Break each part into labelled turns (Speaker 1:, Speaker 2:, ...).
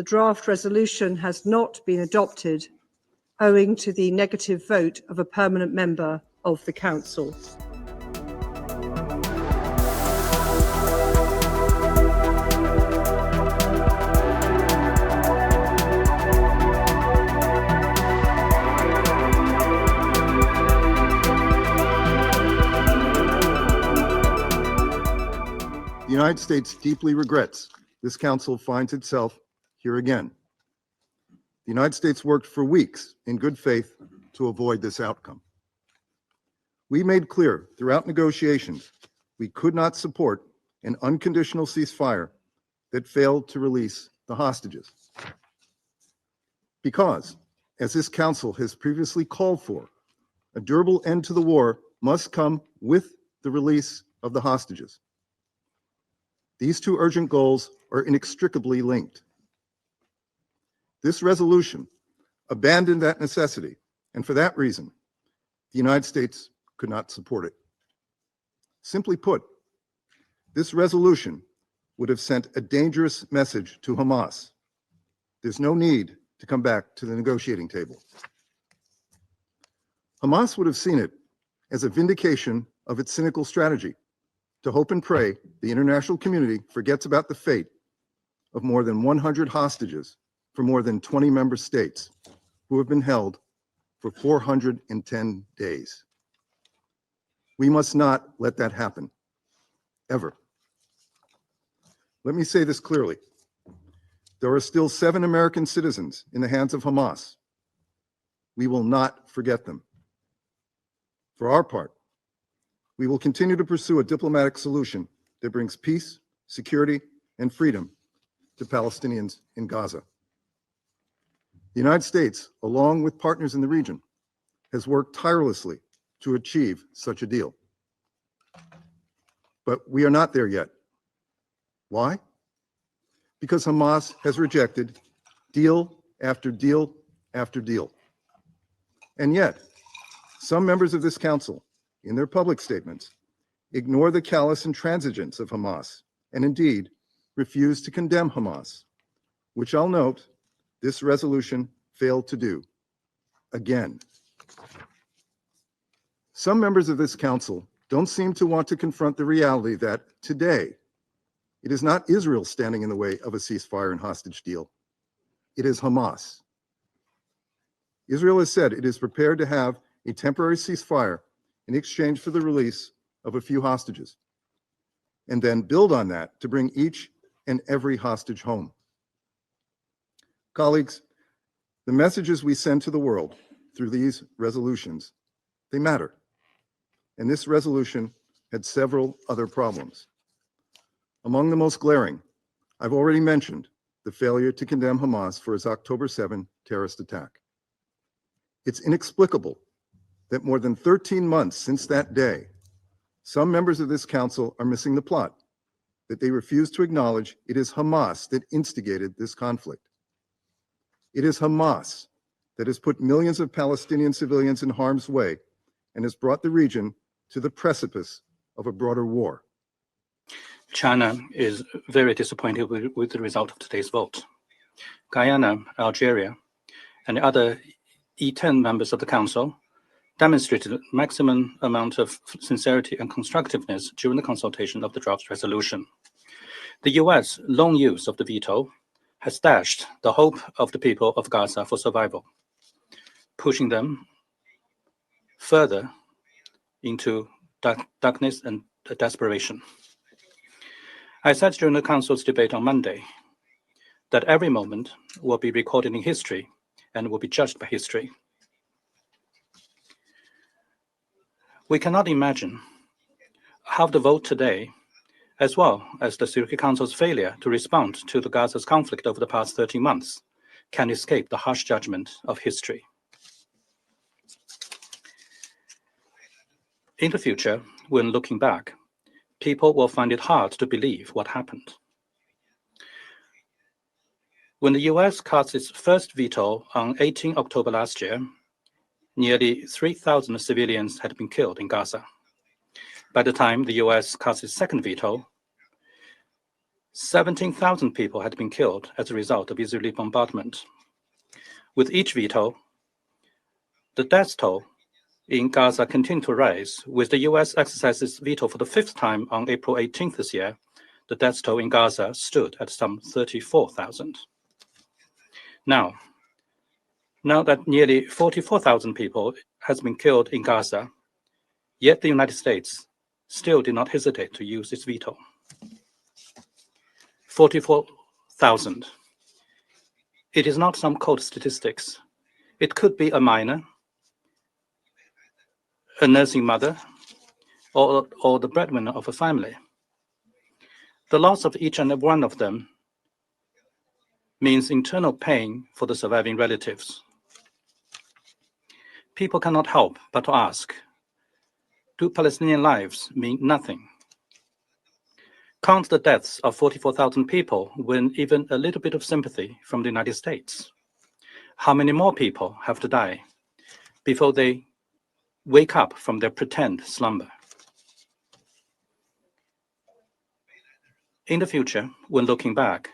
Speaker 1: the draft resolution has not been adopted owing to the negative vote of a permanent member of the Council.
Speaker 2: The United States deeply regrets this Council finds itself here again. The United States worked for weeks in good faith to avoid this outcome. We made clear throughout negotiations we could not support an unconditional ceasefire that failed to release the hostages. Because, as this Council has previously called for, a durable end to the war must come with the release of the hostages. These two urgent goals are inextricably linked. This resolution abandoned that necessity, and for that reason, the United States could not support it. Simply put, this resolution would have sent a dangerous message to Hamas. There's no need to come back to the negotiating table. Hamas would have seen it as a vindication of its cynical strategy to hope and pray the international community forgets about the fate of more than 100 hostages for more than 20 member states who have been held for 410 days. We must not let that happen, ever. Let me say this clearly. There are still 7 American citizens in the hands of Hamas. We will not forget them. For our part, we will continue to pursue a diplomatic solution that brings peace, security, and freedom to Palestinians in Gaza. The United States, along with partners in the region, has worked tirelessly to achieve such a deal. But we are not there yet. Why? Because Hamas has rejected deal after deal after deal. And yet, some members of this Council, in their public statements, ignore the callous intransigence of Hamas, and indeed refuse to condemn Hamas, which I'll note this resolution failed to do, again. Some members of this Council don't seem to want to confront the reality that today, it is not Israel standing in the way of a ceasefire and hostage deal. It is Hamas. Israel has said it is prepared to have a temporary ceasefire in exchange for the release of a few hostages, and then build on that to bring each and every hostage home. Colleagues, the messages we send to the world through these resolutions, they matter. And this resolution had several other problems. Among the most glaring, I've already mentioned the failure to condemn Hamas for its October 7 terrorist attack. It's inexplicable that more than 13 months since that day, some members of this Council are missing the plot, that they refuse to acknowledge it is Hamas that instigated this conflict. It is Hamas that has put millions of Palestinian civilians in harm's way and has brought the region to the precipice of a broader war.
Speaker 3: China is very disappointed with the result of today's vote. Guyana, Algeria, and the other E10 members of the Council demonstrated maximum amount of sincerity and constructiveness during the consultation of the draft resolution. The US long use of the veto has dashed the hope of the people of Gaza for survival, pushing them further into darkness and desperation. I said during the Council's debate on Monday that every moment will be recorded in history and will be judged by history. We cannot imagine how the vote today, as well as the Security Council's failure to respond to the Gaza's conflict over the past 13 months, can escape the harsh judgment of history. In the future, when looking back, people will find it hard to believe what happened. When the US cast its first veto on 18 October last year, nearly 3,000 civilians had been killed in Gaza. By the time the US cast its second veto, 17,000 people had been killed as a result of Israeli bombardment. With each veto, the death toll in Gaza continued to rise. With the US exercises veto for the 5th time on April 18th this year, the death toll in Gaza stood at some 34,000. Now that nearly 44,000 people has been killed in Gaza, yet the United States still did not hesitate to use its veto. 44,000. It is not some cold statistics. It could be a miner, a nursing mother, or the breadwinner of a family. The loss of each and every one of them means internal pain for the surviving relatives. People cannot help but to ask, do Palestinian lives mean nothing? Can't the deaths of 44,000 people win even a little bit of sympathy from the United States? How many more people have to die before they wake up from their pretend slumber? In the future, when looking back,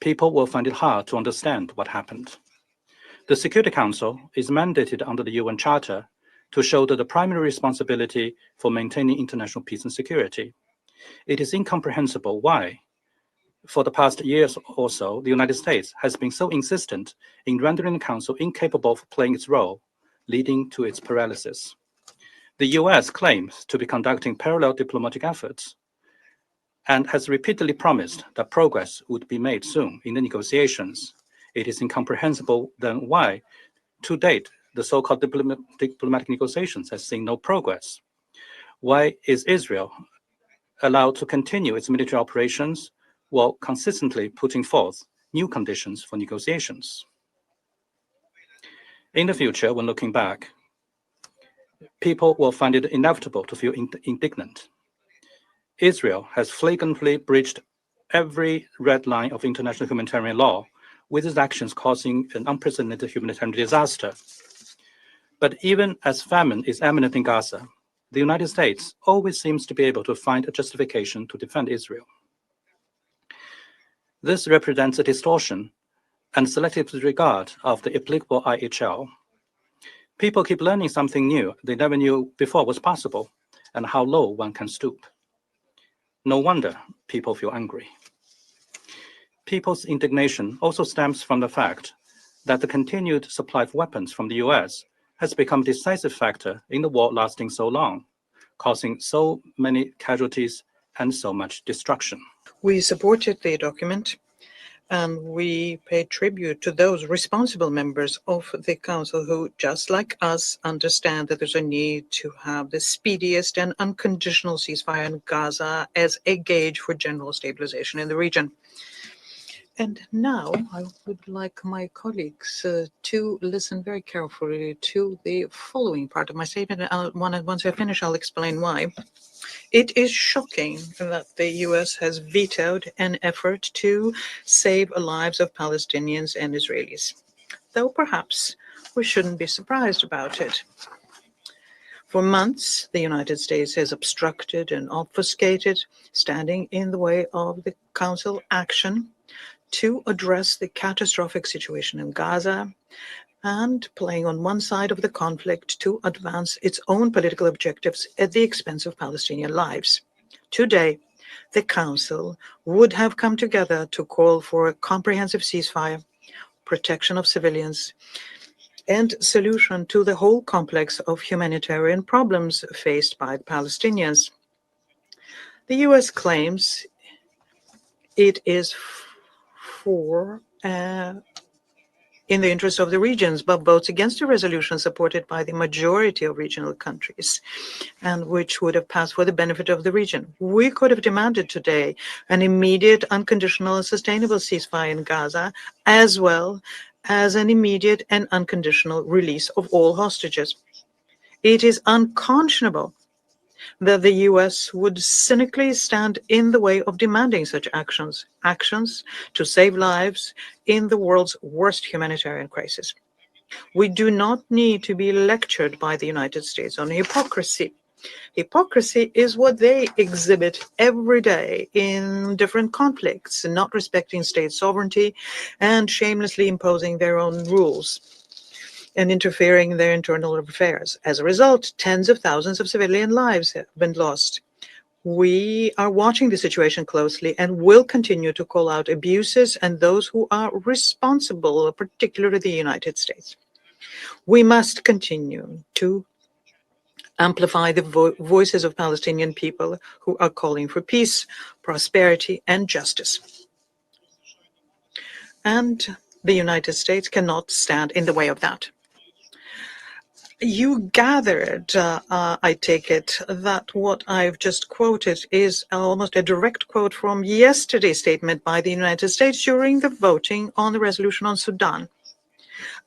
Speaker 3: people will find it hard to understand what happened. The Security Council is mandated under the UN Charter to shoulder the primary responsibility for maintaining international peace and security. It is incomprehensible why, for the past years or so, the United States has been so insistent in rendering the Council incapable of playing its role, leading to its paralysis. The US claims to be conducting parallel diplomatic efforts and has repeatedly promised that progress would be made soon in the negotiations. It is incomprehensible then why, to date, the so-called diplomatic negotiations has seen no progress. Why is Israel allowed to continue its military operations while consistently putting forth new conditions for negotiations? In the future, when looking back, people will find it inevitable to feel indignant. Israel has flagrantly breached every red line of international humanitarian law, with its actions causing an unprecedented humanitarian disaster. But even as famine is imminent in Gaza, the United States always seems to be able to find a justification to defend Israel. This represents a distortion and selective disregard of the applicable IHL. People keep learning something new they never knew before was possible, and how low one can stoop. No wonder people feel angry. People's indignation also stems from the fact that the continued supply of weapons from the US has become a decisive factor in the war lasting so long, causing so many casualties and so much destruction.
Speaker 4: We supported the document, and we pay tribute to those responsible members of the Council who, just like us, understand that there's a need to have the speediest and unconditional ceasefire in Gaza as a gauge for general stabilization in the region. And now I would like my colleagues to listen very carefully to the following part of my statement. Once I finish, I'll explain why. It is shocking that the US has vetoed an effort to save the lives of Palestinians and Israelis, though perhaps we shouldn't be surprised about it. For months, the United States has obstructed and obfuscated, standing in the way of the Council action to address the catastrophic situation in Gaza and playing on one side of the conflict to advance its own political objectives at the expense of Palestinian lives. Today, the Council would have come together to call for a comprehensive ceasefire, protection of civilians, and solution to the whole complex of humanitarian problems faced by the Palestinians. The US claims it is in the interest of the regions, but votes against a resolution supported by the majority of regional countries, and which would have passed for the benefit of the region. We could have demanded today an immediate, unconditional, and sustainable ceasefire in Gaza, as well as an immediate and unconditional release of all hostages. It is unconscionable that the US would cynically stand in the way of demanding such actions to save lives in the world's worst humanitarian crisis. We do not need to be lectured by the United States on hypocrisy. Hypocrisy is what they exhibit every day in different conflicts, not respecting state sovereignty and shamelessly imposing their own rules and interfering in their internal affairs. As a result, tens of thousands of civilian lives have been lost. We are watching the situation closely and will continue to call out abuses and those who are responsible, particularly the United States. We must continue to amplify the voices of Palestinian people who are calling for peace, prosperity, and justice. And the United States cannot stand in the way of that. You gathered, I take it, that what I've just quoted is almost a direct quote from yesterday's statement by the United States during the voting on the resolution on Sudan.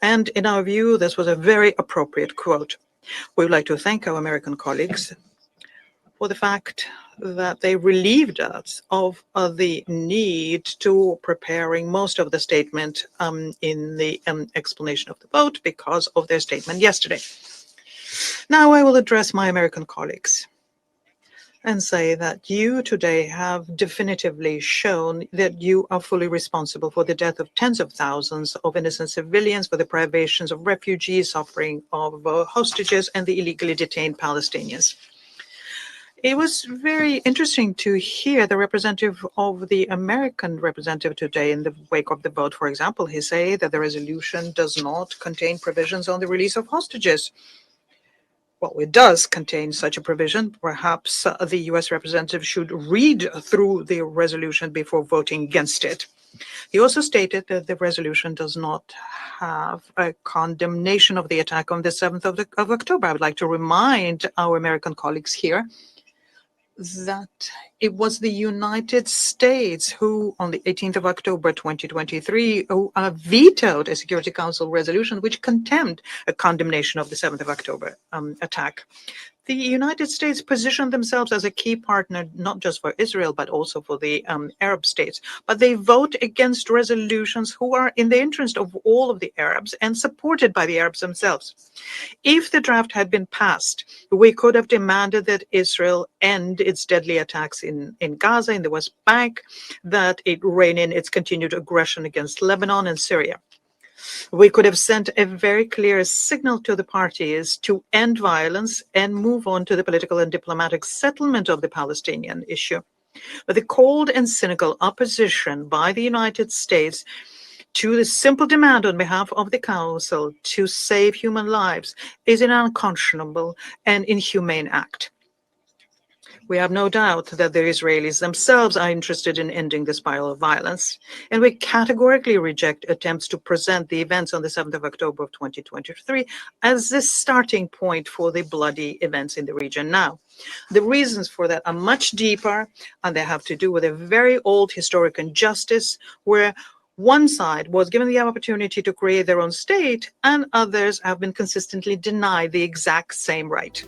Speaker 4: And in our view, this was a very appropriate quote. We would like to thank our American colleagues for the fact that they relieved us of the need to preparing most of the statement in the explanation of the vote because of their statement yesterday. Now I will address my American colleagues and say that you today have definitively shown that you are fully responsible for the death of tens of thousands of innocent civilians, for the privations of refugees, suffering of hostages, and the illegally detained Palestinians. It was very interesting to hear the representative of the American representative today in the wake of the vote, for example. He said that the resolution does not contain provisions on the release of hostages. Well, it does contain such a provision. Perhaps the U.S. representative should read through the resolution before voting against it. He also stated that the resolution does not have a condemnation of the attack on the 7th of October. I would like to remind our American colleagues here that it was the United States who, on the 18th of October 2023, vetoed a Security Council resolution which condemned a condemnation of the 7th of October attack. The United States positioned themselves as a key partner, not just for Israel, but also for the Arab states. But they vote against resolutions who are in the interest of all of the Arabs and supported by the Arabs themselves. If the draft had been passed, we could have demanded that Israel end its deadly attacks in Gaza, in the West Bank, that it rein in its continued aggression against Lebanon and Syria. We could have sent a very clear signal to the parties to end violence and move on to the political and diplomatic settlement of the Palestinian issue. But the cold and cynical opposition by the United States to the simple demand on behalf of the Council to save human lives is an unconscionable and inhumane act. We have no doubt that the Israelis themselves are interested in ending the spiral of violence, and we categorically reject attempts to present the events on the 7th of October of 2023 as the starting point for the bloody events in the region now. The reasons for that are much deeper, and they have to do with a very old historic injustice where one side was given the opportunity to create their own state, and others have been consistently denied the exact same right.